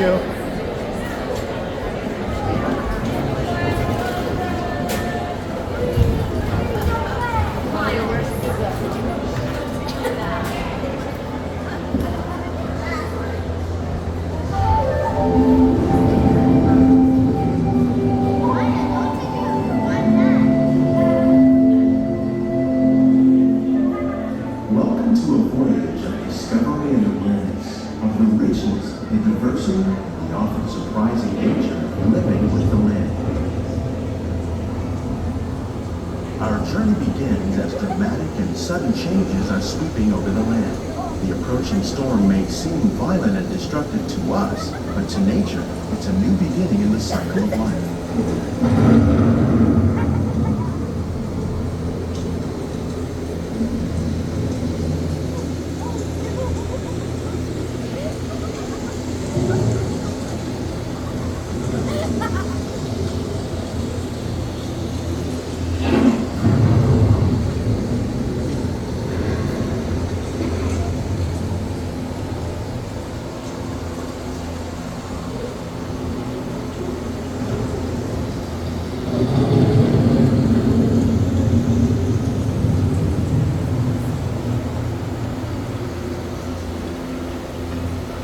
you. Welcome to a voyage of discovery and awareness of the richness, the diversity, the often surprising nature of living with the land. Our journey begins as dramatic and sudden changes are sweeping over the land. The approaching storm may seem violent and destructive to us, but to nature, it's a new beginning in the cycle of life.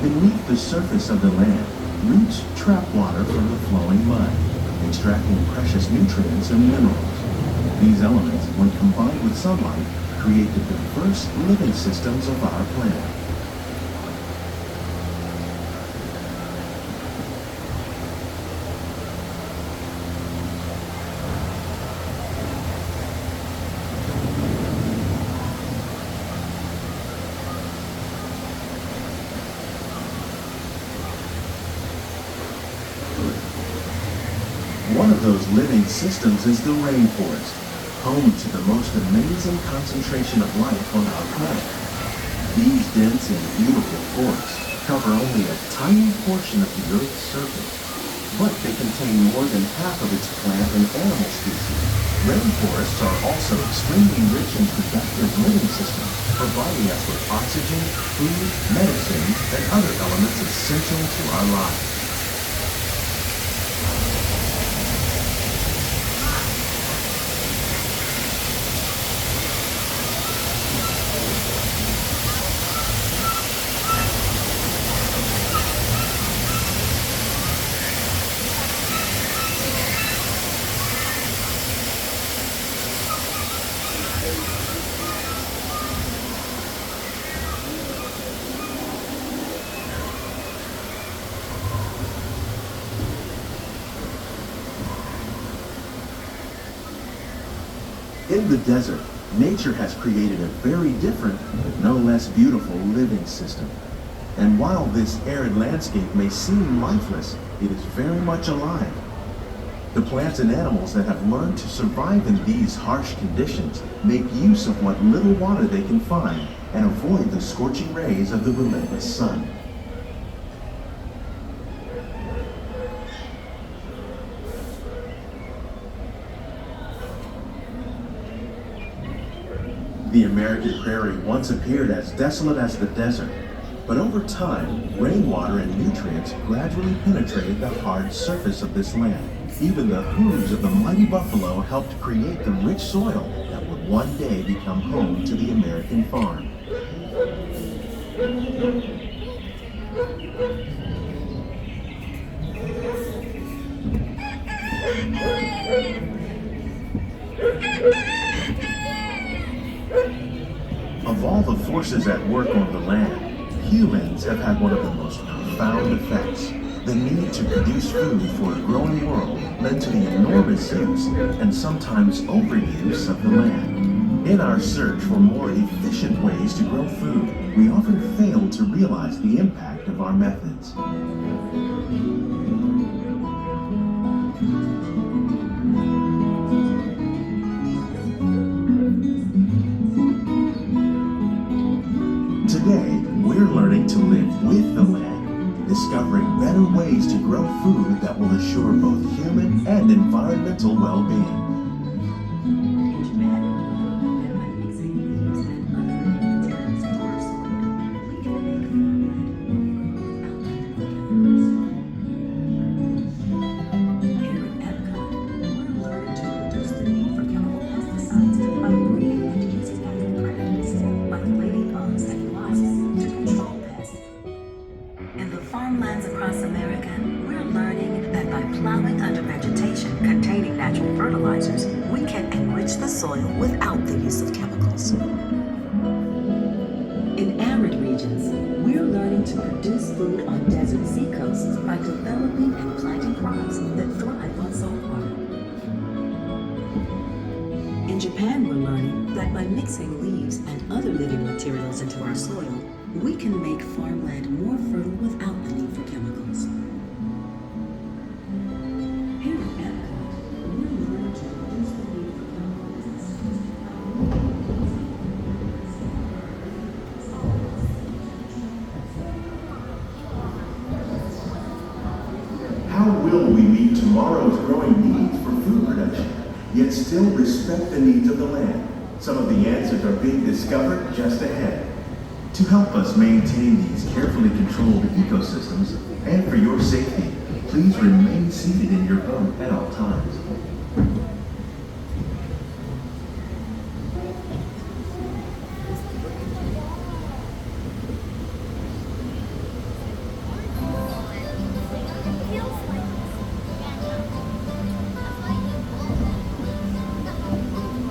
Beneath the surface of the land, roots trap water from the flowing mud, extracting precious nutrients and minerals. These elements, when combined with sunlight, create the diverse living systems of our planet. One of those living systems is the rainforest, home to the most amazing concentration of life on our planet. These dense and beautiful forests cover only a tiny portion of the Earth's surface, but they contain more than half of its plant and animal species. Rainforests are also extremely rich in productive living systems, providing us with oxygen, food, medicines, and other elements essential to our lives. In the desert, nature has created a very different, but no less beautiful living system. And while this arid landscape may seem lifeless, it is very much alive. The plants and animals that have learned to survive in these harsh conditions make use of what little water they can find and avoid the scorching rays of the relentless sun. The American prairie once appeared as desolate as the desert, but over time, rainwater and nutrients gradually penetrated the hard surface of this land. Even the hooves of the mighty buffalo helped create the rich soil that would one day become home to the American farm. Of all the forces at work on the land, humans have had one of the most profound effects. The need to produce food for a growing world led to the enormous use and sometimes overuse of the land. In our search for more efficient ways to grow food, we often fail to realize the impact of our methods. Today, we're learning to live with the land, discovering better ways to grow food that will assure both human and environmental well-being. using natural fertilizers, we can enrich the soil without the use of chemicals. In arid regions, we're learning to produce food on desert seacoasts by developing and planting crops that thrive on salt water. In Japan, we're learning that by mixing leaves and other living materials into our soil, we can make farmland more fertile without the need for chemicals. Here at EPCOT, we're learning to reduce the need for chemicals. How will we meet tomorrow's growing needs for food production, yet still respect the needs of the land? Some of the answers are being discovered just ahead. To help us maintain these carefully controlled ecosystems, and for your safety, please remain seated in your boat at all times.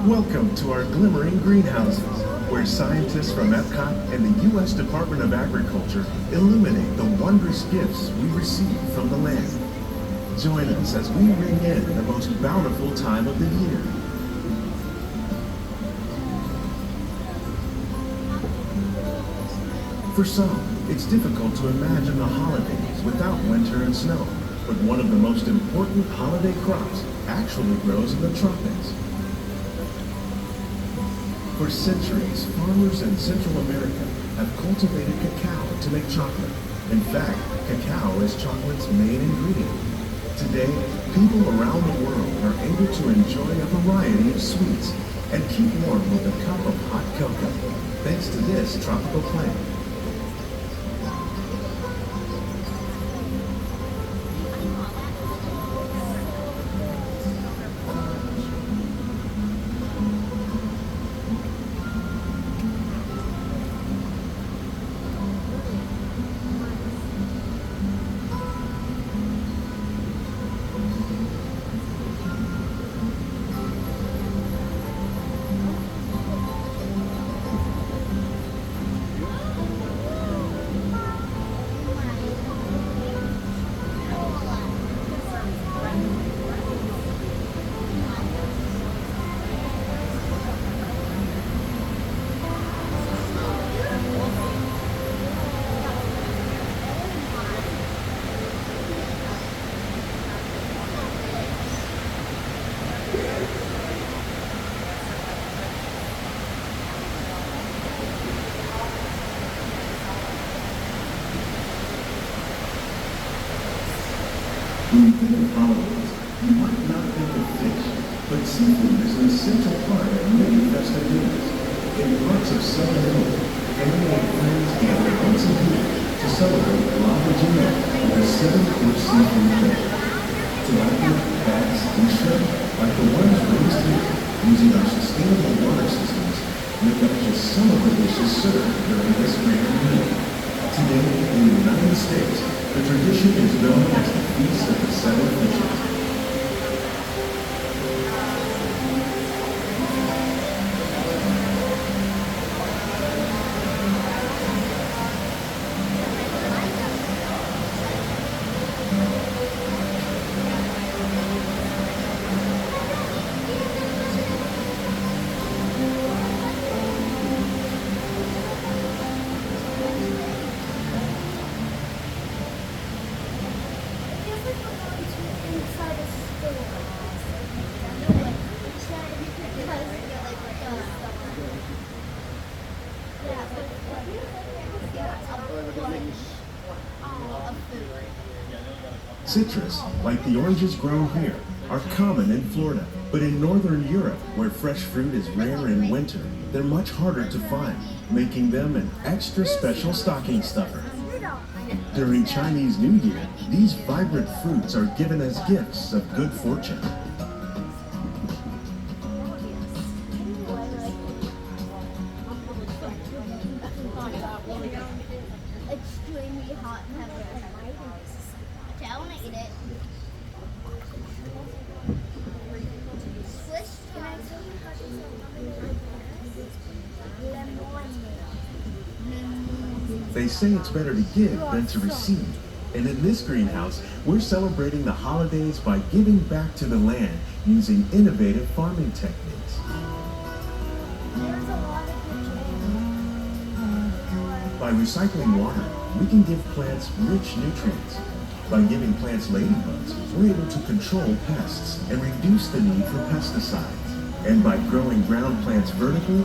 Welcome to our Glimmering greenhouses, where scientists from EPCOT and the U.S. Department of Agriculture illuminate the wondrous gifts we receive from the land. Join us as we ring in the most bountiful time of the year. For some, it's difficult to imagine the holidays without winter and snow, but one of the most important holiday crops actually grows in the tropics. For centuries, farmers in Central America have cultivated cacao to make chocolate. In fact, cacao is chocolate's main ingredient. Today, people around the world are able to enjoy a variety of sweets and keep warm with a cup of hot cocoa, thanks to this tropical plant. When you think of holidays, you might not think of fish, but seafood is an essential part of many festive dinners. In parts of southern Italy, family and friends gather once a year to celebrate La Regina with a 7-course seafood dinner. Tilapia, bass, and shrimp, like the ones raised here, using our sustainable water systems, make up just some of the dishes served during this grand meal. Today, in the United States, the tradition is known as the Feast of the Seven Fishes. Citrus, like the oranges grown here, are common in Florida, but in Northern Europe, where fresh fruit is rare in winter, they're much harder to find, making them an extra special stocking stuffer. During Chinese New Year, these vibrant fruits are given as gifts of good fortune. Extremely hot pepper. Okay, I want to eat it. Can I tell you how to lemon? They say it's better to give than to receive. And in this greenhouse, we're celebrating the holidays by giving back to the land using innovative farming techniques. There's a lot of good. By recycling water, we can give plants rich nutrients. By giving plants ladybugs, we're able to control pests and reduce the need for pesticides. And by growing ground plants vertically,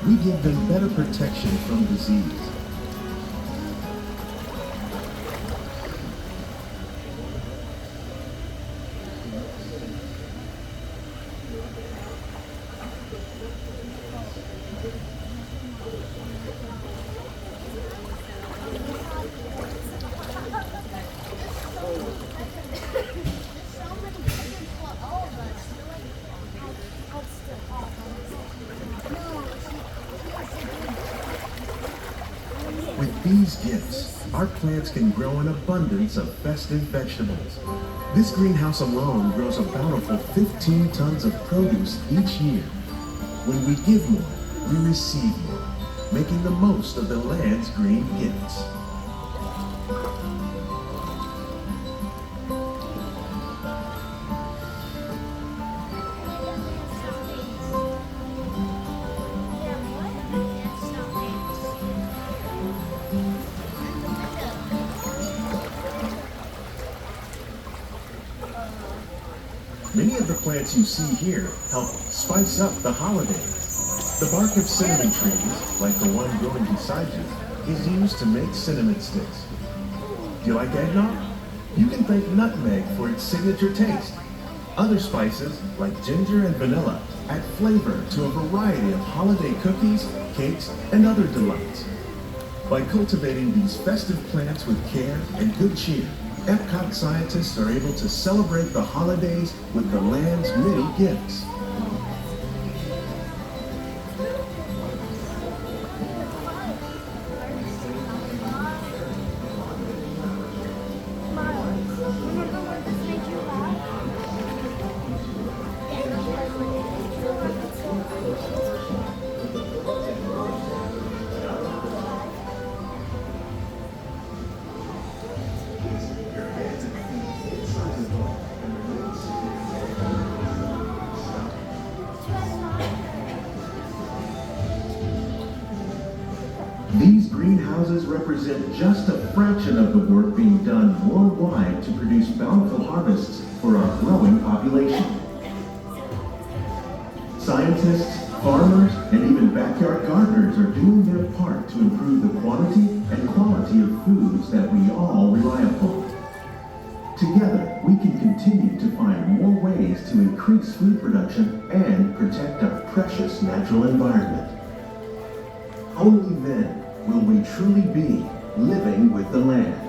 we give them better protection from disease. With these gifts, our plants can grow an abundance of festive vegetables. This greenhouse alone grows a bountiful 15 tons of produce each year. When we give more, we receive more, making the most of the land's green gifts. Many of the plants you see here help spice up the holidays. The bark of cinnamon trees, like the one growing beside you, is used to make cinnamon sticks. Do you like eggnog? You can thank nutmeg for its signature taste. Other spices, like ginger and vanilla, add flavor to a variety of holiday cookies, cakes, and other delights. By cultivating these festive plants with care and good cheer, EPCOT scientists are able to celebrate the holidays with the land's many gifts. Remember what this made you laugh? These greenhouses represent just a fraction of the work being done worldwide to produce bountiful harvests for our growing population. Scientists, farmers, and even backyard gardeners are doing their part to improve the quantity and quality of foods that we all rely upon. Together, we can continue to find more ways to increase food production and protect our precious natural environment. Only then will we truly be living with the land.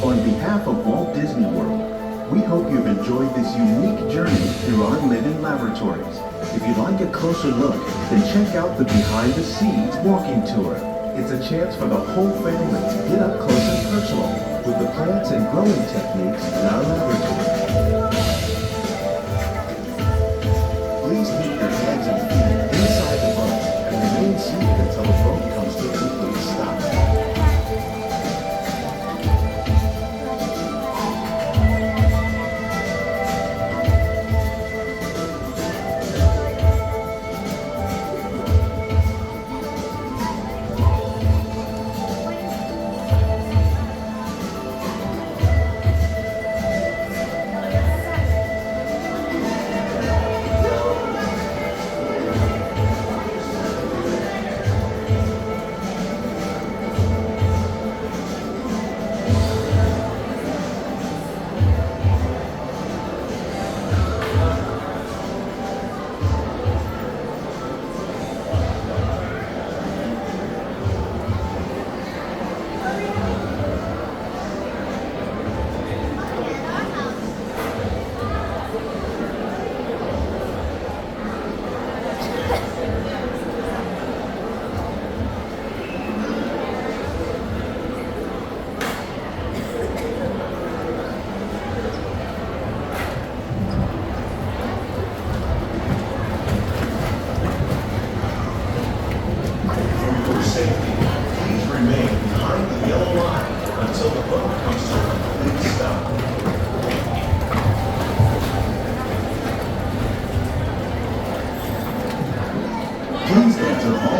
On behalf of Walt Disney World, we hope you've enjoyed this unique journey through our living laboratories. If you'd like a closer look, then check out the Behind the Scenes walking tour. It's a chance for the whole family to get up close and personal with the plants and growing techniques in our laboratory.